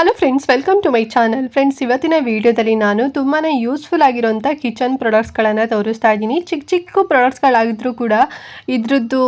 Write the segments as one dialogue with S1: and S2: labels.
S1: Hello friends, welcome to my channel. Friends, ಇವತ್ತಿನ ವಿಡಿಯೋದಲ್ಲಿ ನಾನು ತುಂಬಾ ಯೂಸ್ಫುಲ್ ಆಗಿರೋಂಥ ಕಿಚನ್ ಪ್ರಾಡಕ್ಟ್ಸ್ಗಳನ್ನು ತೋರಿಸ್ತಾ ಇದ್ದೀನಿ. ಚಿಕ್ಕ ಚಿಕ್ಕ ಪ್ರಾಡಕ್ಟ್ಸ್ಗಳಾಗಿದ್ರೂ ಕೂಡ ಇದ್ರದ್ದು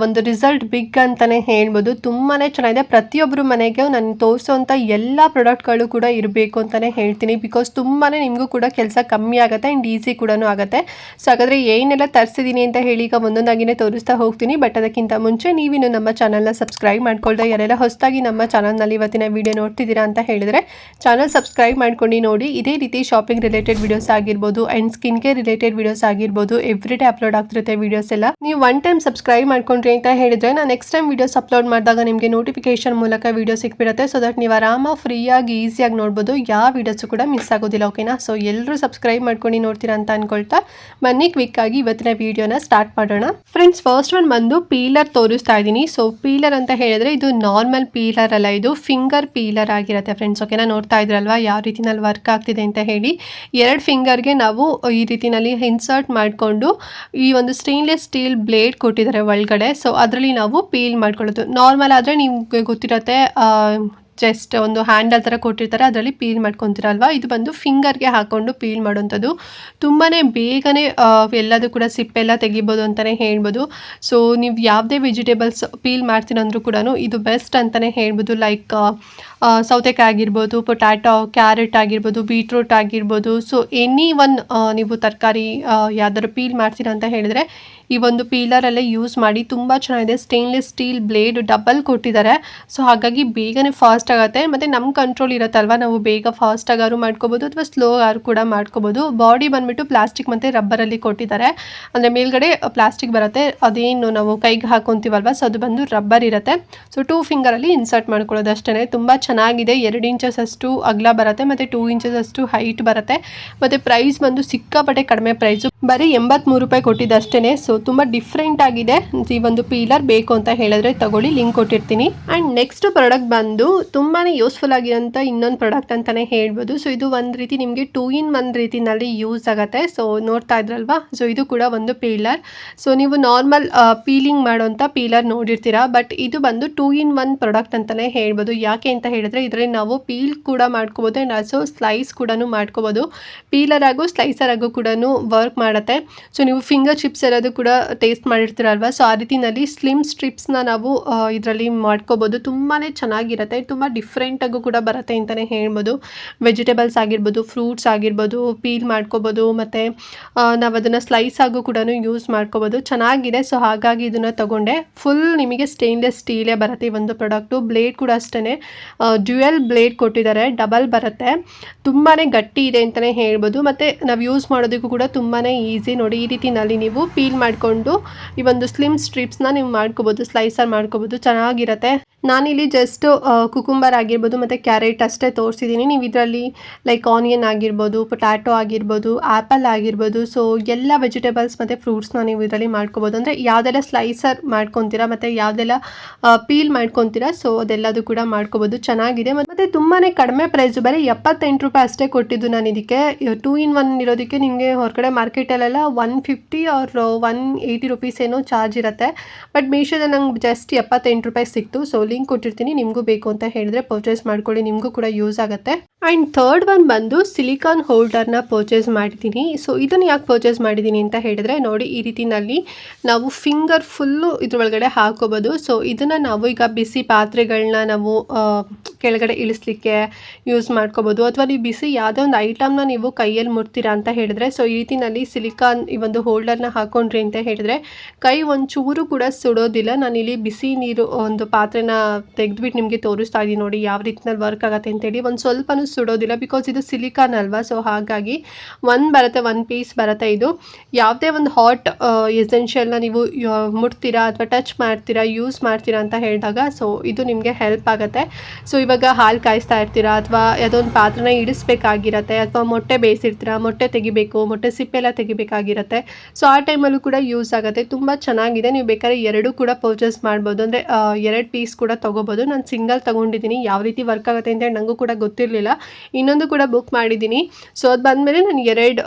S1: ಒಂದು ರಿಸಲ್ಟ್ ಬಿಗ್ ಅಂತಲೇ ಹೇಳ್ಬೋದು. ತುಂಬಾ ಚೆನ್ನಾಗಿದೆ. ಪ್ರತಿಯೊಬ್ಬರು ಮನೆಗೆ ನಾನು ತೋರಿಸೋವಂಥ ಎಲ್ಲ ಪ್ರಾಡಕ್ಟ್ಗಳು ಕೂಡ ಇರಬೇಕು ಅಂತಲೇ ಹೇಳ್ತೀನಿ. ಬಿಕಾಸ್ ತುಂಬಾ ನಿಮಗೂ ಕೂಡ ಕೆಲಸ ಕಮ್ಮಿ ಆಗುತ್ತೆ ಆ್ಯಂಡ್ ಈಸಿ ಕೂಡ ಆಗುತ್ತೆ. ಸೊ ಹಾಗಾದರೆ ಏನೆಲ್ಲ ತರಿಸಿದ್ದೀನಿ ಅಂತ ಹೇಳಿ ಈಗ ಒಂದೊಂದಾಗಿಯೇ ತೋರಿಸ್ತಾ ಹೋಗ್ತೀನಿ. ಬಟ್ ಅದಕ್ಕಿಂತ ಮುಂಚೆ ನೀವಿನ್ನು ನಮ್ಮ ಚಾನಲ್ನ ಸಬ್ಸ್ಕ್ರೈಬ್ ಮಾಡ್ಕೊಳ್ದೆ ಯಾರೆಲ್ಲ ಹೊಸದಾಗಿ ನಮ್ಮ ಚಾನಲ್ನಲ್ಲಿ ಇವತ್ತಿನ ವಿಡಿಯೋ ನೋಡ್ತಿದ್ದೀರಾ ಅಂತ ಹೇಳಿದ್ರೆ ಚಾನಲ್ ಸಬ್ಸ್ಕ್ರೈಬ್ ಮಾಡ್ಕೊಂಡು ನೋಡಿ. ಇದೇ ರೀತಿ ಶಾಪಿಂಗ್ ರಿಲೇಟೆಡ್ ವಿಡಿಯೋಸ್ ಆಗಿರ್ಬೋದು and skin care related videos ಆಗಿರ್ಬೋದು ಎವ್ರಿಡೇ ಅಪ್ಲೋಡ್ ಆಗ್ತಿರುತ್ತೆ ವಿಡಿಯೋಸ್ ಎಲ್ಲ. ನೀವು ಒನ್ ಟೈಮ್ ಸಬ್ಸ್ಕ್ರೈಬ್ ಮಾಡ್ಕೊಂಡ್ರಿ ಅಂತ ಹೇಳಿದ್ರೆ ನಾನು ನೆಕ್ಸ್ಟ್ ಟೈಮ್ ವಿಡಿಯೋಸ್ ಅಪ್ಲೋಡ್ ಮಾಡಿದಾಗ ನಿಮಗೆ ನೋಟಿಫಿಕೇಶನ್ ಮೂಲಕ ವಿಡಿಯೋ ಸಿಕ್ಬಿಡುತ್ತೆ. ಸೊ ದಟ್ ನೀವು ಆರಾಮ ಫ್ರೀಯಾಗಿ ಈಸಿಯಾಗಿ ನೋಡ್ಬೋದು. ಯಾವ ವಿಡಿಯೋಸ್ ಕೂಡ ಮಿಸ್ ಆಗೋದಿಲ್ಲ. ಓಕೆನಾ? ಸೊ ಎಲ್ಲರೂ ಸಬ್ಸ್ಕ್ರೈಬ್ ಮಾಡ್ಕೊಂಡು ನೋಡ್ತೀರಾ ಅಂತ ಅನ್ಕೊಳ್ತಾ ಬನ್ನಿ ಕ್ವಿಕ್ ಆಗಿ ಇವತ್ತಿನ ವಿಡಿಯೋನ ಸ್ಟಾರ್ಟ್ ಮಾಡೋಣ. ಫ್ರೆಂಡ್ಸ್, ಫಸ್ಟ್ ಒನ್ ಬಂದು ಪೀಲರ್ ತೋರಿಸ್ತಾ ಇದ್ದೀನಿ. ಸೊ ಪೀಲರ್ ಅಂತ ಹೇಳಿದ್ರೆ ಇದು ನಾರ್ಮಲ್ ಪೀಲರ್ ಅಲ್ಲ, ಇದು ಫಿಂಗರ್ ಪೀಲರ್ ಆಗಿರುತ್ತೆ ಫ್ರೆಂಡ್ಸ್. ಓಕೆನಾ? ನೋಡ್ತಾ ಇದ್ರಲ್ವಾ ಯಾವ ರೀತಿನಲ್ಲಿ ವರ್ಕ್ ಆಗ್ತಿದೆ ಅಂತ ಹೇಳಿ. 2 ಫಿಂಗರ್ಗೆ ನಾವು ಈ ರೀತಿನಲ್ಲಿ ಇನ್ಸರ್ಟ್ ಮಾಡಿಕೊಂಡು ಈ ಒಂದು ಸ್ಟೇನ್ಲೆಸ್ ಸ್ಟೀಲ್ ಬ್ಲೇಡ್ ಕೊಟ್ಟಿದ್ದಾರೆ ಒಳಗಡೆ. ಸೊ ಅದರಲ್ಲಿ ನಾವು ಪೀಲ್ ಮಾಡ್ಕೊಳ್ಳೋದು. ನಾರ್ಮಲ್ ಆದರೆ ನಿಮ್ಗೆ ಗೊತ್ತಿರುತ್ತೆ, ಜಸ್ಟ್ ಒಂದು ಹ್ಯಾಂಡಲ್ ಥರ ಕೊಟ್ಟಿರ್ತಾರೆ, ಅದರಲ್ಲಿ ಪೀಲ್ ಮಾಡ್ಕೊತೀರಲ್ವ. ಇದು ಬಂದು ಫಿಂಗರ್ಗೆ ಹಾಕ್ಕೊಂಡು ಪೀಲ್ ಮಾಡೋವಂಥದ್ದು. ತುಂಬಾ ಬೇಗನೆ ಎಲ್ಲದೂ ಕೂಡ ಸಿಪ್ಪೆಲ್ಲ ತೆಗಿಬೋದು ಅಂತಲೇ ಹೇಳ್ಬೋದು. ಸೊ ನೀವು ಯಾವುದೇ ವೆಜಿಟೇಬಲ್ಸ್ ಪೀಲ್ ಮಾಡ್ತೀನಂದ್ರೂ ಕೂಡ ಇದು ಬೆಸ್ಟ್ ಅಂತಲೇ ಹೇಳ್ಬೋದು. ಲೈಕ್ ಸೌತೆಕಾಯಿ ಆಗಿರ್ಬೋದು, ಪೊಟ್ಯಾಟೊ, ಕ್ಯಾರೆಟ್ ಆಗಿರ್ಬೋದು, ಬೀಟ್ರೂಟ್ ಆಗಿರ್ಬೋದು. ಸೊ ಎನಿ ಒನ್ ನೀವು ತರಕಾರಿ ಯಾವ್ದಾದ್ರು ಪೀಲ್ ಮಾಡ್ತೀರಾ ಅಂತ ಹೇಳಿದ್ರೆ ಈ ಒಂದು ಪೀಲರಲ್ಲೇ ಯೂಸ್ ಮಾಡಿ. ತುಂಬ ಚೆನ್ನಾಗಿದೆ. ಸ್ಟೇನ್ಲೆಸ್ ಸ್ಟೀಲ್ ಬ್ಲೇಡ್ ಡಬಲ್ ಕೊಟ್ಟಿದ್ದಾರೆ. ಸೊ ಹಾಗಾಗಿ ಬೇಗನೆ ಫಾಸ್ಟ್ ಆಗುತ್ತೆ. ಮತ್ತು ನಮ್ಮ ಕಂಟ್ರೋಲ್ ಇರುತ್ತಲ್ವ, ನಾವು ಬೇಗ ಫಾಸ್ಟ್ ಆಗಾರು ಮಾಡ್ಕೋಬೋದು ಅಥವಾ ಸ್ಲೋ ಆರು ಕೂಡ ಮಾಡ್ಕೋಬೋದು. ಬಾಡಿ ಬಂದುಬಿಟ್ಟು ಪ್ಲಾಸ್ಟಿಕ್ ಮತ್ತು ರಬ್ಬರಲ್ಲಿ ಕೊಟ್ಟಿದ್ದಾರೆ. ಅಂದರೆ ಮೇಲ್ಗಡೆ ಪ್ಲಾಸ್ಟಿಕ್ ಬರುತ್ತೆ, ಅದೇನು ನಾವು ಕೈಗೆ ಹಾಕೊತೀವಲ್ವ, ಸೊ ಅದು ಬಂದು ರಬ್ಬರ್ ಇರುತ್ತೆ. ಸೊ 2 ಫಿಂಗರಲ್ಲಿ ಇನ್ಸರ್ಟ್ ಮಾಡ್ಕೊಳ್ಳೋದು ಅಷ್ಟೇ. ತುಂಬ ಚೆನ್ನಾಗಿದೆ. 2 ಇಂಚಸ್ ಅಷ್ಟು ಅಗಲ ಬರುತ್ತೆ ಮತ್ತು 2 ಇಂಚಸ್ ಅಷ್ಟು ಹೈಟ್ ಬರುತ್ತೆ. ಮತ್ತು ಪ್ರೈಸ್ ಬಂದು ಸಿಕ್ಕಾಪಟ್ಟೆ ಕಡಿಮೆ ಪ್ರೈಸು, ಬರೀ 83 ರೂಪಾಯಿ ಕೊಟ್ಟಿದ್ದು ಅಷ್ಟೇ. ಸೊ ತುಂಬ ಡಿಫ್ರೆಂಟ್ ಆಗಿದೆ. ಈ ಒಂದು ಪೀಲರ್ ಬೇಕು ಅಂತ ಹೇಳಿದ್ರೆ ತಗೊಳ್ಳಿ, ಲಿಂಕ್ ಕೊಟ್ಟಿರ್ತೀನಿ. ಆ್ಯಂಡ್ ನೆಕ್ಸ್ಟ್ ಪ್ರಾಡಕ್ಟ್ ಬಂದು ತುಂಬಾ ಯೂಸ್ಫುಲ್ ಆಗಿರೋಂಥ ಇನ್ನೊಂದು ಪ್ರಾಡಕ್ಟ್ ಅಂತಲೇ ಹೇಳ್ಬೋದು. ಸೊ ಇದು ಒಂದು ರೀತಿ ನಿಮಗೆ 2 in 1 ರೀತಿನಲ್ಲಿ ಯೂಸ್ ಆಗುತ್ತೆ. ಸೊ ನೋಡ್ತಾ ಇದ್ರಲ್ವಾ, ಸೊ ಇದು ಕೂಡ ಒಂದು ಪೀಲರ್. ಸೊ ನೀವು ನಾರ್ಮಲ್ ಪೀಲಿಂಗ್ ಮಾಡೋಂಥ ಪೀಲರ್ ನೋಡಿರ್ತೀರಾ, ಬಟ್ ಇದು ಬಂದು 2 in 1 ಪ್ರಾಡಕ್ಟ್ ಅಂತಲೇ ಹೇಳ್ಬೋದು. ಯಾಕೆ ಅಂತ ಹೇಳಿದ್ರೆ ಇದರಲ್ಲಿ ನಾವು ಪೀಲ್ ಕೂಡ ಮಾಡ್ಕೋಬೋದು ಆ್ಯಂಡ್ ಆಲ್ಸೋ ಸ್ಲೈಸ್ ಕೂಡ ಮಾಡ್ಕೋಬೋದು. ಪೀಲರ್ ಆಗು ಸ್ಲೈಸರ್ ಆಗು ಕೂಡ ವರ್ಕ್ ಮಾಡುತ್ತೆ. ಸೊ ನೀವು ಫಿಂಗರ್ ಚಿಪ್ಸ್ ಎಲ್ಲದು ಕೂಡ ಟೇಸ್ಟ್ ಮಾಡಿರ್ತೀರಲ್ವ, ಸೊ ಆ ರೀತಿನಲ್ಲಿ ಸ್ಲಿಮ್ ಸ್ಟ್ರಿಪ್ಸ್ನ ನಾವು ಇದರಲ್ಲಿ ಮಾಡ್ಕೋಬೋದು. ತುಂಬಾ ಚೆನ್ನಾಗಿರುತ್ತೆ. ತುಂಬ ಡಿಫ್ರೆಂಟಾಗೂ ಕೂಡ ಬರುತ್ತೆ ಅಂತಲೇ ಹೇಳ್ಬೋದು. ವೆಜಿಟೇಬಲ್ಸ್ ಆಗಿರ್ಬೋದು, ಫ್ರೂಟ್ಸ್ ಆಗಿರ್ಬೋದು ಪೀಲ್ ಮಾಡ್ಕೋಬೋದು. ಮತ್ತು ನಾವು ಅದನ್ನು ಸ್ಲೈಸ್ ಆಗು ಕೂಡ ಯೂಸ್ ಮಾಡ್ಕೋಬೋದು. ಚೆನ್ನಾಗಿದೆ. ಸೊ ಹಾಗಾಗಿ ಇದನ್ನು ತೊಗೊಂಡೆ. ಫುಲ್ ನಿಮಗೆ ಸ್ಟೇನ್ಲೆಸ್ ಸ್ಟೀಲೇ ಬರುತ್ತೆ ಈ ಒಂದು ಪ್ರಾಡಕ್ಟು. ಬ್ಲೇಡ್ ಕೂಡ ಅಷ್ಟೇ ಡ್ಯುಯಲ್ ಬ್ಲೇಡ್ ಕೊಟ್ಟಿದ್ದಾರೆ, ಡಬಲ್ ಬರುತ್ತೆ. ತುಂಬಾ ಗಟ್ಟಿ ಇದೆ ಅಂತಲೇ ಹೇಳ್ಬೋದು. ಮತ್ತು ನಾವು ಯೂಸ್ ಮಾಡೋದಕ್ಕೂ ಕೂಡ ತುಂಬಾ ಈಸಿ. ನೋಡಿ, ಈ ರೀತಿನಲ್ಲಿ ನೀವು ಪೀಲ್ ಮಾಡಿಕೊಂಡು ಈ ಒಂದು ಸ್ಲಿಮ್ ಸ್ಟ್ರಿಪ್ಸ್ನ ನೀವು ಮಾಡ್ಕೋಬೋದು, ಸ್ಲೈಸರ್ ಮಾಡ್ಕೋಬೋದು. ಚೆನ್ನಾಗಿರುತ್ತೆ. ನಾನಿಲ್ಲಿ ಜಸ್ಟ್ ಕುಕುಂಬರ್ ಆಗಿರ್ಬೋದು ಮತ್ತು ಕ್ಯಾರೆಟ್ ಅಷ್ಟೇ ತೋರಿಸಿದ್ದೀನಿ. ನೀವು ಇದರಲ್ಲಿ ಲೈಕ್ ಆನಿಯನ್ ಆಗಿರ್ಬೋದು, ಪೊಟ್ಯಾಟೊ ಆಗಿರ್ಬೋದು, ಆ್ಯಪಲ್ ಆಗಿರ್ಬೋದು, ಸೊ ಎಲ್ಲ ವೆಜಿಟೇಬಲ್ಸ್ ಮತ್ತು ಫ್ರೂಟ್ಸ್ನ ನೀವು ಇದರಲ್ಲಿ ಮಾಡ್ಕೋಬೋದು. ಅಂದರೆ ಯಾವುದೆಲ್ಲ ಸ್ಲೈಸರ್ ಮಾಡ್ಕೊತೀರಾ ಮತ್ತು ಯಾವುದೆಲ್ಲ ಪೀಲ್ ಮಾಡ್ಕೊತೀರಾ, ಸೊ ಅದೆಲ್ಲದು ಕೂಡ ಮಾಡ್ಕೋಬೋದು. ಚೆನ್ನಾಗಿದೆ. ಮತ್ತು ತುಂಬಾ ಕಡಿಮೆ ಪ್ರೈಸು, ಬರೀ 78 ರೂಪಾಯಿ ಅಷ್ಟೇ ಕೊಟ್ಟಿದ್ದು ನಾನು ಇದಕ್ಕೆ. 2 in 1 ಇರೋದಕ್ಕೆ ನಿಮಗೆ ಹೊರಗಡೆ ಮಾರ್ಕೆಟಲ್ಲೆಲ್ಲ 150 ಆರ್ 180 ರುಪೀಸ್ ಏನೋ ಚಾರ್ಜ್ ಇರುತ್ತೆ. ಬಟ್ ಮೀಶೋದಲ್ಲಿ ನಂಗೆ ಜಸ್ಟ್ 78 ರೂಪಾಯಿ ಸಿಕ್ತು. ಸೊ ಲಿಂಕ್ ಕೊಟ್ಟಿರ್ತೀನಿ, ನಿಮಗೂ ಬೇಕು ಅಂತ ಹೇಳಿದ್ರೆ ಪರ್ಚೇಸ್ ಮಾಡ್ಕೊಳ್ಳಿ, ನಿಮಗೂ ಕೂಡ ಯೂಸ್ ಆಗುತ್ತೆ. ಆ್ಯಂಡ್ ಥರ್ಡ್ ಒನ್ ಬಂದು ಸಿಲಿಕಾನ್ ಹೋಲ್ಡರ್ನ ಪರ್ಚೇಸ್ ಮಾಡಿದ್ದೀನಿ. ಸೊ ಇದನ್ನು ಯಾಕೆ ಪರ್ಚೇಸ್ ಮಾಡಿದ್ದೀನಿ ಅಂತ ಹೇಳಿದ್ರೆ, ನೋಡಿ ಈ ರೀತಿನಲ್ಲಿ ನಾವು ಫಿಂಗರ್ ಫುಲ್ಲು ಇದ್ರೊಳಗಡೆ ಹಾಕೋಬೋದು. ಸೊ ಇದನ್ನು ನಾವು ಈಗ ಬಿಸಿ ಪಾತ್ರೆಗಳನ್ನ ನಾವು ಕೆಳಗಡೆ ಇಳಿಸ್ಲಿಕ್ಕೆ ಯೂಸ್ ಮಾಡ್ಕೋಬೋದು. ಅಥವಾ ನೀವು ಬಿಸಿ ಯಾವುದೇ ಒಂದು ಐಟಮ್ನ ನೀವು ಕೈಯಲ್ಲಿ ಮುಟ್ತೀರಾ ಅಂತ ಹೇಳಿದ್ರೆ, ಸೊ ಈ ರೀತಿನಲ್ಲಿ ಸಿಲಿಕಾನ್ ಈ ಒಂದು ಹೋಲ್ಡರ್ನ ಹಾಕೊಂಡ್ರಿ ಅಂತ ಹೇಳಿದ್ರೆ ಕೈ ಒಂಚೂರು ಕೂಡ ಸುಡೋದಿಲ್ಲ. ನಾನಿಲ್ಲಿ ಬಿಸಿ ನೀರು ಒಂದು ಪಾತ್ರೆನ ತೆಗೆದ್ಬಿಟ್ಟು ನಿಮಗೆ ತೋರಿಸ್ತಾ ಇದ್ದೀನಿ. ನೋಡಿ ಯಾವ ರೀತಿನಲ್ಲಿ ವರ್ಕ್ ಆಗುತ್ತೆ ಅಂತೇಳಿ. ಒಂದು ಸ್ವಲ್ಪನೂ ಸುಡೋದಿಲ್ಲ, ಬಿಕಾಸ್ ಇದು ಸಿಲಿಕಾನ್ ಅಲ್ವಾ. ಸೊ ಹಾಗಾಗಿ ಒಂದು ಪೀಸ್ ಬರುತ್ತೆ. ಇದು ಯಾವುದೇ ಒಂದು ಹಾಟ್ ಎಸೆನ್ಷಿಯಲ್ನ ನೀವು ಮುಟ್ತೀರಾ ಅಥವಾ ಟಚ್ ಮಾಡ್ತೀರಾ, ಯೂಸ್ ಮಾಡ್ತೀರಾ ಅಂತ ಹೇಳಿದಾಗ ಸೊ ಇದು ನಿಮಗೆ ಹೆಲ್ಪ್ ಆಗುತ್ತೆ. ಸೊ ಇವಾಗ ಹಾಲು ಕಾಯಿಸ್ತಾ ಇರ್ತೀರಾ ಅಥವಾ ಯಾವುದೊಂದು ಪಾತ್ರನ ಇಡಿಸ್ಬೇಕಾಗಿರತ್ತೆ, ಅಥವಾ ಮೊಟ್ಟೆ ಬೇಯಿಸಿರ್ತೀರಾ, ಮೊಟ್ಟೆ ತೆಗಿಬೇಕು, ಮೊಟ್ಟೆ ಸಿಪ್ಪೆಲ್ಲ ತೆಗಿಬೇಕಾಗಿರುತ್ತೆ. ಸೊ ಆ ಟೈಮಲ್ಲೂ ಕೂಡ ಯೂಸ್ ಆಗುತ್ತೆ. ತುಂಬ ಚೆನ್ನಾಗಿದೆ. ನೀವು ಬೇಕಾದ್ರೆ 2 ಕೂಡ ಪರ್ಚೇಸ್ ಮಾಡ್ಬೋದು. ಅಂದರೆ 2 ಪೀಸ್ ಕೂಡ ತೊಗೋಬೋದು. ನಾನು ಸಿಂಗಲ್ ತೊಗೊಂಡಿದ್ದೀನಿ. ಯಾವ ರೀತಿ ವರ್ಕ್ ಆಗುತ್ತೆ ಅಂತ ನನಗೂ ಕೂಡ ಗೊತ್ತಿರಲಿಲ್ಲ. ಇನ್ನೊಂದು ಕೂಡ ಬುಕ್ ಮಾಡಿದ್ದೀನಿ. ಸೊ ಅದು ಬಂದಮೇಲೆ ನಾನು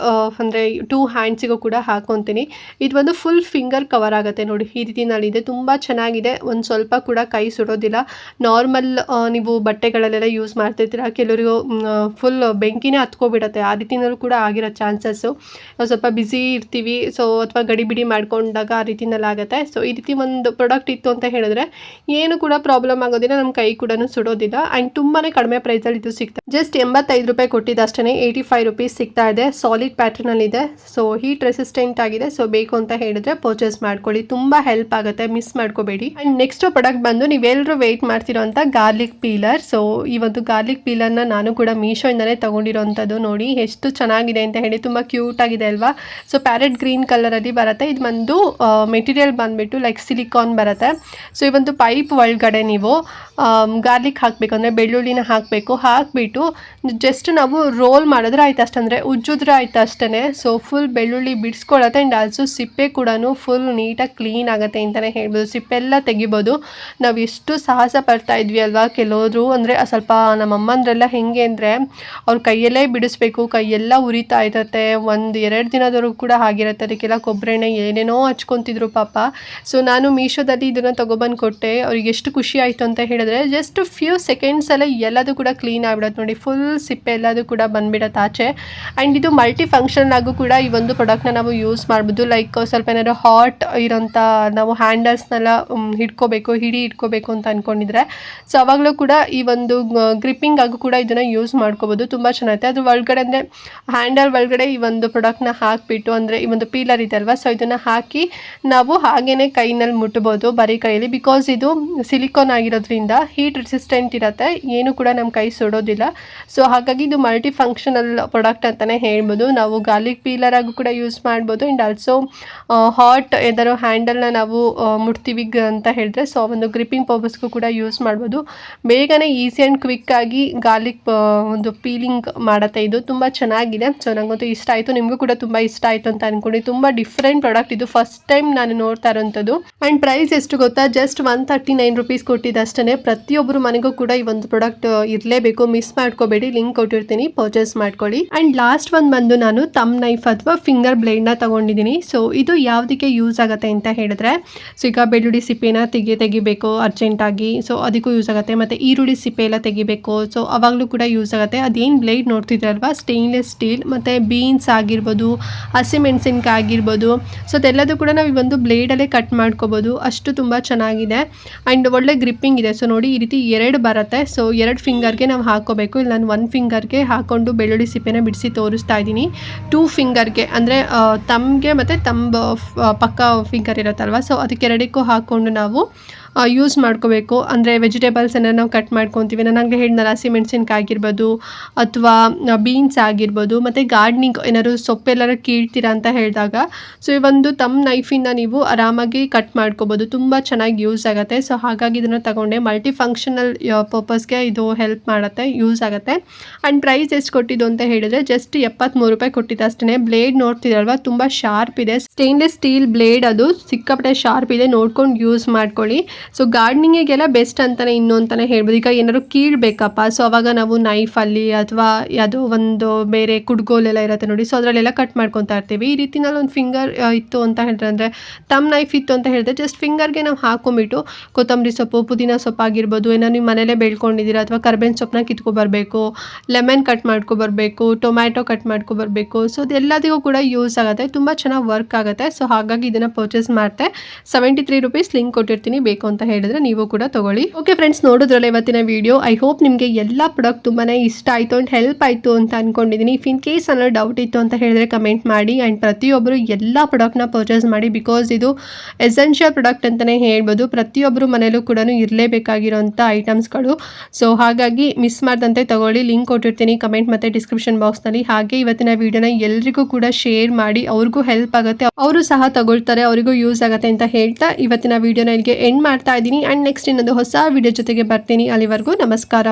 S1: ಅಂದರೆ 2 ಹ್ಯಾಂಡ್ಸಿಗೂ ಕೂಡ ಹಾಕೊತೀನಿ. ಇದು ಒಂದು ಫುಲ್ ಫಿಂಗರ್ ಕವರ್ ಆಗುತ್ತೆ ನೋಡಿ, ಈ ರೀತಿನಲ್ಲಿದೆ. ತುಂಬ ಚೆನ್ನಾಗಿದೆ, ಒಂದು ಸ್ವಲ್ಪ ಕೂಡ ಕೈ ಸುಡೋದಿಲ್ಲ. ನಾರ್ಮಲ್ ನೀವು ಬಟ್ಟೆಗಳಲ್ಲೆಲ್ಲ ಯೂಸ್ ಮಾಡ್ತಿರ್ತೀರ, ಕೆಲವರಿಗೂ ಫುಲ್ ಬೆಂಕಿನೇ ಹತ್ಕೊಬಿಡುತ್ತೆ, ಆ ರೀತಿನಲ್ಲೂ ಕೂಡ ಆಗಿರೋ ಚಾನ್ಸಸ್ಸು. ನಾವು ಸ್ವಲ್ಪ ಬ್ಯುಸಿ ಇರ್ತೀವಿ, ಸೊ ಅಥವಾ ಗಡಿಬಿಡಿ ಮಾಡ್ಕೊಂಡಾಗ ಆ ರೀತಿನಲ್ಲಾಗುತ್ತೆ. ಸೊ ಈ ರೀತಿ ಒಂದು ಪ್ರಾಡಕ್ಟ್ ಇತ್ತು ಅಂತ ಹೇಳಿದ್ರೆ ಏನು ಕೂಡ ಪ್ರಾಬ್ಲಮ್ ಆಗೋದಿಲ್ಲ, ನಮ್ಮ ಕೈ ಕೂಡ ಸುಡೋದಿಲ್ಲ. ಆ್ಯಂಡ್ ತುಂಬಾ ಕಡಿಮೆ ಪ್ರೈಸಲ್ಲಿ ಇದು ಸಿಗ್ತದೆ. ಜಸ್ಟ್ 85 ರೂಪಾಯಿ ಕೊಟ್ಟಿದ್ದಷ್ಟೇ 85 ರುಪೀಸ್ ಸಿಗ್ತಾ ಇದೆ. ಸಾಲಿಡ್ ಪ್ಯಾಟರ್ನಲ್ಲಿದೆ, ಸೊ ಹೀಟ್ ರೆಸಿಸ್ಟೆಂಟ್ ಆಗಿದೆ. ಸೊ ಬೇಕು ಅಂತ ಹೇಳಿದ್ರೆ ಪರ್ಚೇಸ್ ಮಾಡ್ಕೊಳ್ಳಿ, ತುಂಬ ಹೆಲ್ಪ್ ಆಗುತ್ತೆ, ಮಿಸ್ ಮಾಡ್ಕೋಬೇಡಿ. ಆ್ಯಂಡ್ ನೆಕ್ಸ್ಟ್ ಪ್ರಾಡಕ್ಟ್ ಬಂದು ನೀವೆಲ್ಲರೂ ವೆಯ್ಟ್ ಮಾಡ್ತಿರೋಂಥ ಗಾರ್ಲಿಕ್ ಪೀಲರ್. ಸೊ ಈ ಒಂದು ಗಾರ್ಲಿಕ್ ಪೀಲರ್ನ ನಾನು ಕೂಡ ಮೀಶೋಯಿಂದನೇ ತೊಗೊಂಡಿರೋಂಥದ್ದು. ನೋಡಿ ಎಷ್ಟು ಚೆನ್ನಾಗಿದೆ ಅಂತ ಹೇಳಿ, ತುಂಬ ಕ್ಯೂಟ್ ಆಗಿದೆ ಅಲ್ವಾ. ಸೊ ಪ್ಯಾರೆಟ್ ಗ್ರೀನ್ ಕಲರಲ್ಲಿ ಬರುತ್ತೆ. ಇದು ಒಂದು ಮೆಟೀರಿಯಲ್ ಬಂದುಬಿಟ್ಟು ಲೈಕ್ ಸಿಲಿಕಾನ್ ಬರುತ್ತೆ. ಸೊ ಈ ಒಂದು ಪೈಪ್ ಒಳಗಡೆ ನೀವು ಗಾರ್ಲಿಕ್ ಹಾಕಬೇಕು, ಅಂದರೆ ಬೆಳ್ಳುಳ್ಳಿನ ಹಾಕಿಬಿಟ್ಟು ಜಸ್ಟ್ ನಾವು ರೋಲ್ ಮಾಡಿದ್ರೆ ಆಯ್ತು ಅಷ್ಟೇ, ಅಂದರೆ ಉಜ್ಜಿದ್ರೆ ಆಯ್ತು ಅಷ್ಟೇ. ಸೊ ಫುಲ್ ಬೆಳ್ಳುಳ್ಳಿ ಬಿಡಿಸ್ಕೊಳ್ಳುತ್ತೆ. ಆ್ಯಂಡ್ ಆಲ್ಸೋ ಸಿಪ್ಪೆ ಕೂಡ ಫುಲ್ ನೀಟಾಗಿ ಕ್ಲೀನ್ ಆಗುತ್ತೆ ಅಂತಲೇ ಹೇಳ್ಬೋದು. ಸಿಪ್ಪೆಲ್ಲ ತೆಗಿಬೋದು. ನಾವು ಎಷ್ಟು ಸಾಹಸ ಪಡ್ತಾ ಇದ್ವಿ ಅಲ್ವಾ ಕೆಲವರು, ಅಂದರೆ ಸ್ವಲ್ಪ ನಮ್ಮ ಅಮ್ಮಂದ್ರೆಲ್ಲ ಹೆಂಗೆ ಅಂದರೆ ಅವ್ರ ಕೈಯಲ್ಲೇ ಬಿಡಿಸ್ಬೇಕು, ಕೈಯೆಲ್ಲ ಉರಿತಾ ಇರುತ್ತೆ. 1-2 ದಿನದವರೆಗೂ ಕೂಡ ಆಗಿರುತ್ತೆ. ಅದಕ್ಕೆಲ್ಲ ಕೊಬ್ಬರಿ ಎಣ್ಣೆ ಏನೇನೋ ಹಚ್ಕೊತಿದ್ರು ಪಾಪ. ಸೊ ನಾನು ಮೀಶೋದಲ್ಲಿ ಇದನ್ನು ತೊಗೊಬಂದು ಕೊಟ್ಟೆ. ಅವ್ರಿಗೆ ಎಷ್ಟು ಖುಷಿ ಆಯಿತು ಅಂತ ಹೇಳಿದ್ರೆ ಜಸ್ಟ್ ಫ್ಯೂ ಸೆಕೆಂಡ್ಸಲ್ಲೇ ಎಲ್ಲದೂ ಕೂಡ ಕ್ಲೀನ್ ಆಗಿಬಿಡುತ್ತೆ ನೋಡಿ, ಫುಲ್ ಸಿಪ್ಪೆ ಎಲ್ಲದೂ ಕೂಡ ಬಂದುಬಿಡುತ್ತೆ ಆಚೆ. ಆ್ಯಂಡ್ ಇದು ಮಲ್ಟಿ ಫಂಕ್ಷನ್ ಆಗು ಕೂಡ ಈ ಒಂದು ಪ್ರಾಡಕ್ಟ್ನ ನಾವು ಯೂಸ್ ಮಾಡ್ಬೋದು. ಲೈಕ್ ಸ್ವಲ್ಪ ಏನಾದ್ರು ಹಾಟ್ ಇರೋಂಥ ನಾವು ಹ್ಯಾಂಡಲ್ಸ್ನೆಲ್ಲ ಹಿಡ್ಕೋಬೇಕು ಅಂತ ಅಂದ್ಕೊಂಡಿದ್ರೆ ಸೊ ಅವಾಗಲೂ ಕೂಡ ಈ ಒಂದು ಗ್ರಿಪ್ಪಿಂಗ್ ಆಗು ಕೂಡ ಇದನ್ನು ಯೂಸ್ ಮಾಡ್ಕೋಬೋದು. ತುಂಬ ಚೆನ್ನಾಗಿದೆ. ಅದ್ರ ಒಳಗಡೆ ಅಂದರೆ ಹ್ಯಾಂಡಲ್ ಒಳಗಡೆ ಈ ಒಂದು ಪ್ರಾಡಕ್ಟ್ನ ಹಾಕಿಬಿಟ್ಟು, ಅಂದರೆ ಈ ಒಂದು ಪೀಲರ್ ಇದೆ ಅಲ್ವಾ, ಸೊ ಇದನ್ನು ಹಾಕಿ ನಾವು ಹಾಗೇ ಕೈನಲ್ಲಿ ಮುಟ್ಬೋದು ಬರೀ ಕೈಯಲ್ಲಿ. ಬಿಕಾಸ್ ಇದು ಸಿಲಿಕಾನ್ ಆಗಿರೋದ್ರಿಂದ ಹೀಟ್ ರೆಸಿಸ್ಟೆಂಟ್ ಇರುತ್ತೆ, ಏನು ಕೂಡ ನಮ್ಮ ಕೈ ಸುಡೋದಿಲ್ಲ. ಸೊ ಹಾಗಾಗಿ ಇದು ಮಲ್ಟಿ ಫಂಕ್ಷನಲ್ ಪ್ರಾಡಕ್ಟ್ ಅಂತಲೇ ಹೇಳ್ಬೋದು. ನಾವು ಗಾರ್ಲಿಕ್ ಪೀಲರ್ ಆಗು ಕೂಡ ಯೂಸ್ ಮಾಡ್ಬೋದು. ಆ್ಯಂಡ್ ಆಲ್ಸೋ ಹಾಟ್ ಏನಾದ್ರು ಹ್ಯಾಂಡಲ್ನ ನಾವು ಮುಟ್ತೀವಿ ಅಂತ ಹೇಳಿದ್ರೆ ಸೊ ಒಂದು ಗ್ರಿಪ್ಪಿಂಗ್ ಪರ್ಪಸ್ಗೂ ಕೂಡ ಯೂಸ್ ಮಾಡ್ಬೋದು. ಬೇಗನೆ ಈಸಿ ಆ್ಯಂಡ್ ಕ್ವಿಕ್ಕಾಗಿ ಗಾರ್ಲಿಕ್ ಒಂದು ಪೀಲಿಂಗ್ ಮಾಡುತ್ತೆ. ಇದು ತುಂಬ ಚೆನ್ನಾಗಿದೆ. ಸೊ ನನಗಂತೂ ಇಷ್ಟ ಆಯಿತು, ನಿಮಗೂ ಕೂಡ ತುಂಬ ಇಷ್ಟ ಆಯಿತು ಅಂತ ಅಂದ್ಕೊಂಡು. ತುಂಬ ಡಿಫ್ರೆಂಟ್ ಪ್ರಾಡಕ್ಟ್ ಇದು, ಫಸ್ಟ್ ಟೈಮ್ ನಾನು ನೋಡ್ತಾ ಇರೋಂಥದ್ದು. ಆ್ಯಂಡ್ ಪ್ರೈಸ್ ಎಷ್ಟು ಗೊತ್ತಾ, ಜಸ್ಟ್ 139 ರುಪೀಸ್ ಕೊಟ್ಟಿದ್ದಷ್ಟೇ. ಪ್ರತಿಯೊಬ್ಬರು ಮನೆಗೂ ಕೂಡ ಈ ಒಂದು ಪ್ರಾಡಕ್ಟ್ ಇರಲೇಬೇಕು, ಮಿಸ್ ಮಾಡ್ಕೋಬೇಡಿ. ಲಿಂಕ್ ಕೊಟ್ಟಿರ್ತೀನಿ, ಪರ್ಚೇಸ್ ಮಾಡ್ಕೊಳ್ಳಿ. ಆ್ಯಂಡ್ ಲಾಸ್ಟ್ ಒಂದು ಬಂದು ನಾನು ತಮ್ ನೈಫ್ ಅಥವಾ ಫಿಂಗರ್ ಬ್ಲೇಡ್ನ ತಗೊಂಡಿದ್ದೀನಿ. ಸೊ ಇದು ಯಾವುದಕ್ಕೆ ಯೂಸ್ ಆಗುತ್ತೆ ಅಂತ ಹೇಳಿದ್ರೆ, ಸೊ ಈಗ ಬೆಳ್ಳುಳ್ಳಿ ಸಿಪ್ಪೆನ ತೆಗಿಬೇಕು ಅರ್ಜೆಂಟಾಗಿ, ಸೊ ಅದಕ್ಕೂ ಯೂಸ್ ಆಗುತ್ತೆ. ಮತ್ತು ಈರುಳ್ಳಿ ಸಿಪ್ಪೆ ಎಲ್ಲ ತೆಗಿಬೇಕು, ಸೊ ಅವಾಗಲೂ ಕೂಡ ಯೂಸ್ ಆಗುತ್ತೆ. ಅದೇನು ಬ್ಲೇಡ್ ನೋಡ್ತಿದ್ರಲ್ವಾ, ಸ್ಟೇನ್ಲೆಸ್ ಸ್ಟೀಲ್. ಮತ್ತು ಬೀನ್ಸ್ ಆಗಿರ್ಬೋದು, ಹಸಿಮೆಣಸಿನ್ಕಾಯಿ ಆಗಿರ್ಬೋದು, ಸೊ ಅದೆಲ್ಲದೂ ಕೂಡ ನಾವು ಈ ಒಂದು ಬ್ಲೇಡಲ್ಲೇ ಕಟ್ ಮಾಡ್ಕೋಬೋದು. ಅಷ್ಟು ತುಂಬ ಚೆನ್ನಾಗಿದೆ. ಆ್ಯಂಡ್ ಒಳ್ಳೆ ಗ್ರಿಪ್ಪಿಂಗ್ ಇದೆ. ಸೊ ನೋಡಿ ಈ ರೀತಿ 2 ಬರುತ್ತೆ. ಸೊ 2 ಫಿಂಗರ್ಗೆ ನಾವು ಹಾಕೋಬೇಕು. ಇಲ್ಲಿ ನಾನು 1 ಫಿಂಗರ್ಗೆ ಹಾಕ್ಕೊಂಡು ಬೆಳ್ಳುಳ್ಳಿ ಸಿಪ್ಪೆನ ಬಿಡಿಸಿ ತೋರಿಸ್ತಾ ಇದ್ದೀನಿ. 2 ಫಿಂಗರ್ಗೆ ಅಂದರೆ ತಮ್ಗೆ ಮತ್ತು ಪಕ್ಕ ಫಿಂಗರ್ ಇರುತ್ತಲ್ವ, ಸೊ ಅದಕ್ಕೆ 2ಕ್ಕೂ ಹಾಕ್ಕೊಂಡು ನಾವು ಯೂಸ್ ಮಾಡ್ಕೋಬೇಕು. ಅಂದರೆ ವೆಜಿಟೇಬಲ್ಸನ್ನು ನಾವು ಕಟ್ ಮಾಡ್ಕೊತೀವಿ. ನನಗೆ ಹೇಳಿದ್ನಲ್ಲ, ಹಸಿಮೆಣಸಿನ್ಕಾಯಿ ಆಗಿರ್ಬೋದು ಅಥವಾ ಬೀನ್ಸ್ ಆಗಿರ್ಬೋದು, ಮತ್ತು ಗಾರ್ಡ್ನಿಂಗ್ ಏನಾದ್ರು ಸೊಪ್ಪೆಲ್ಲರೂ ಕೀಳ್ತೀರಾ ಅಂತ ಹೇಳಿದಾಗ ಸೊ ಈ ಒಂದು ತಮ್ಮ ನೈಫಿಂದ ನೀವು ಆರಾಮಾಗಿ ಕಟ್ ಮಾಡ್ಕೋಬೋದು. ತುಂಬ ಚೆನ್ನಾಗಿ ಯೂಸ್ ಆಗುತ್ತೆ. ಸೊ ಹಾಗಾಗಿ ಇದನ್ನು ತಗೊಂಡೆ. ಮಲ್ಟಿ ಫಂಕ್ಷನಲ್ ಪರ್ಪಸ್ಗೆ ಇದು ಹೆಲ್ಪ್ ಮಾಡುತ್ತೆ, ಯೂಸ್ ಆಗುತ್ತೆ. ಆ್ಯಂಡ್ ಪ್ರೈಸ್ ಎಷ್ಟು ಕೊಟ್ಟಿದ್ದು ಅಂತ ಹೇಳಿದರೆ ಜಸ್ಟ್ 73 ರೂಪಾಯಿ ಕೊಟ್ಟಿದ್ದು ಅಷ್ಟೇ. ಬ್ಲೇಡ್ ನೋಡ್ತಿರಲ್ವ, ತುಂಬ ಶಾರ್ಪ್ ಇದೆ. ಸ್ಟೇನ್ಲೆಸ್ ಸ್ಟೀಲ್ ಬ್ಲೇಡ್, ಅದು ಸಿಕ್ಕಾಪಟ್ಟೆ ಶಾರ್ಪ್ ಇದೆ, ನೋಡ್ಕೊಂಡು ಯೂಸ್ ಮಾಡ್ಕೊಳ್ಳಿ. ಸೊ ಗಾರ್ಡನಿಂಗಿಗೆಲ್ಲ ಬೆಸ್ಟ್ ಅಂತಲೇ ಅಂತಲೇ ಹೇಳ್ಬೋದು. ಈಗ ಏನಾದ್ರು ಕೀಳ್ಬೇಕಪ್ಪ, ಸೊ ಅವಾಗ ನಾವು ನೈಫಲ್ಲಿ ಅಥವಾ ಯಾವುದೋ ಒಂದು ಬೇರೆ ಕುಡ್ಗೋಲೆಲ್ಲ ಇರುತ್ತೆ ನೋಡಿ, ಸೊ ಅದರಲ್ಲೆಲ್ಲ ಕಟ್ ಮಾಡ್ಕೊತಾ ಇರ್ತೀವಿ. ಈ ರೀತಿನಲ್ಲಿ ಒಂದು ಫಿಂಗರ್ ಇತ್ತು ಅಂತ ಹೇಳಿದ್ರೆ, ಅಂದರೆ ತಮ್ಮ ನೈಫ್ ಇತ್ತು ಅಂತ ಹೇಳಿದ್ರೆ ಜಸ್ಟ್ ಫಿಂಗರ್ಗೆ ನಾವು ಹಾಕೊಂಬಿಟ್ಟು ಕೊತ್ತಂಬರಿ ಸೊಪ್ಪು, ಪುದೀನ ಸೊಪ್ಪು ಆಗಿರ್ಬೋದು, ಏನೋ ನೀವು ಮನೇಲೇ ಬೆಳ್ಕೊಂಡಿದ್ದೀರಾ, ಅಥವಾ ಕರ್ಬೇವಿನ ಸೊಪ್ಪನ್ನ ಕಿತ್ಕೊಬರ್ಬೇಕು, ಲೆಮನ್ ಕಟ್ ಮಾಡ್ಕೊಬರ್ಬೇಕು, ಟೊಮ್ಯಾಟೊ ಕಟ್ ಮಾಡ್ಕೊಬರ್ಬೇಕು. ಸೊ ಅದೆಲ್ಲದಿಗೂ ಕೂಡ ಯೂಸ್ ಆಗುತ್ತೆ, ತುಂಬ ಚೆನ್ನಾಗಿ ವರ್ಕ್ ಆಗುತ್ತೆ. ಸೊ ಹಾಗಾಗಿ ಇದನ್ನು ಪರ್ಚೇಸ್ ಮಾಡ್ತೆ. 73 ರೂಪೀಸ್ ಲಿಂಕ್ ಕೊಟ್ಟಿರ್ತೀನಿ, ಬೇಕು ಅಂತ ಹೇಳಿದ್ರೆ ನೀವು ಕೂಡ ತಗೊಳ್ಳಿ. ಓಕೆ ಫ್ರೆಂಡ್ಸ್, ನೋಡಿದ್ರಲ್ಲ ಇವತ್ತಿನ ವಿಡಿಯೋ. ಐ ಹೋಪ್ ನಿಮಗೆ ಎಲ್ಲ ಪ್ರಾಡಕ್ಟ್ ತುಂಬಾ ಇಷ್ಟ ಆಯಿತು ಆ್ಯಂಡ್ ಹೆಲ್ಪ್ ಆಯಿತು ಅಂತ ಅಂದ್ಕೊಂಡಿದ್ದೀನಿ. ಇಫ್ ಇನ್ ಕೇಸ್ ಅನ್ನೋ ಡೌಟ್ ಇತ್ತು ಅಂತ ಹೇಳಿದ್ರೆ ಕಮೆಂಟ್ ಮಾಡಿ. ಆ್ಯಂಡ್ ಪ್ರತಿಯೊಬ್ಬರು ಎಲ್ಲ ಪ್ರಾಡಕ್ಟ್ನ ಪರ್ಚೇಸ್ ಮಾಡಿ, ಬಿಕಾಸ್ ಇದು ಎಸೆನ್ಷಿಯಲ್ ಪ್ರಾಡಕ್ಟ್ ಅಂತಲೇ ಹೇಳ್ಬೋದು. ಪ್ರತಿಯೊಬ್ಬರು ಮನೇಲೂ ಕೂಡ ಇರಲೇಬೇಕಾಗಿರೋಂಥ ಐಟಮ್ಸ್ಗಳು. ಸೊ ಹಾಗಾಗಿ ಮಿಸ್ ಮಾಡ್ದಂತೆ ತಗೊಳ್ಳಿ. ಲಿಂಕ್ ಕೊಟ್ಟಿರ್ತೀನಿ ಕಮೆಂಟ್ ಮತ್ತು ಡಿಸ್ಕ್ರಿಪ್ಷನ್ ಬಾಕ್ಸ್ನಲ್ಲಿ. ಹಾಗೆ ಇವತ್ತಿನ ವಿಡಿಯೋನ ಎಲ್ರಿಗೂ ಕೂಡ ಶೇರ್ ಮಾಡಿ, ಅವ್ರಿಗೂ ಹೆಲ್ಪ್ ಆಗುತ್ತೆ, ಅವರು ಸಹ ತಗೊಳ್ತಾರೆ, ಅವರಿಗೂ ಯೂಸ್ ಆಗುತ್ತೆ ಅಂತ ಹೇಳ್ತಾ ಇವತ್ತಿನ ವಿಡಿಯೋನ ಇಲ್ಲಿಗೆ ಎಂಡ್ ಮಾಡ್ತಾ ಇದ್ದೀನಿ. ಆ್ಯಂಡ್ ನೆಕ್ಸ್ಟ್ ಇನ್ನೊಂದು ಹೊಸ ವಿಡಿಯೋ ಜೊತೆಗೆ ಬರ್ತೀನಿ. ಅಲ್ಲಿವರೆಗೂ ನಮಸ್ಕಾರ.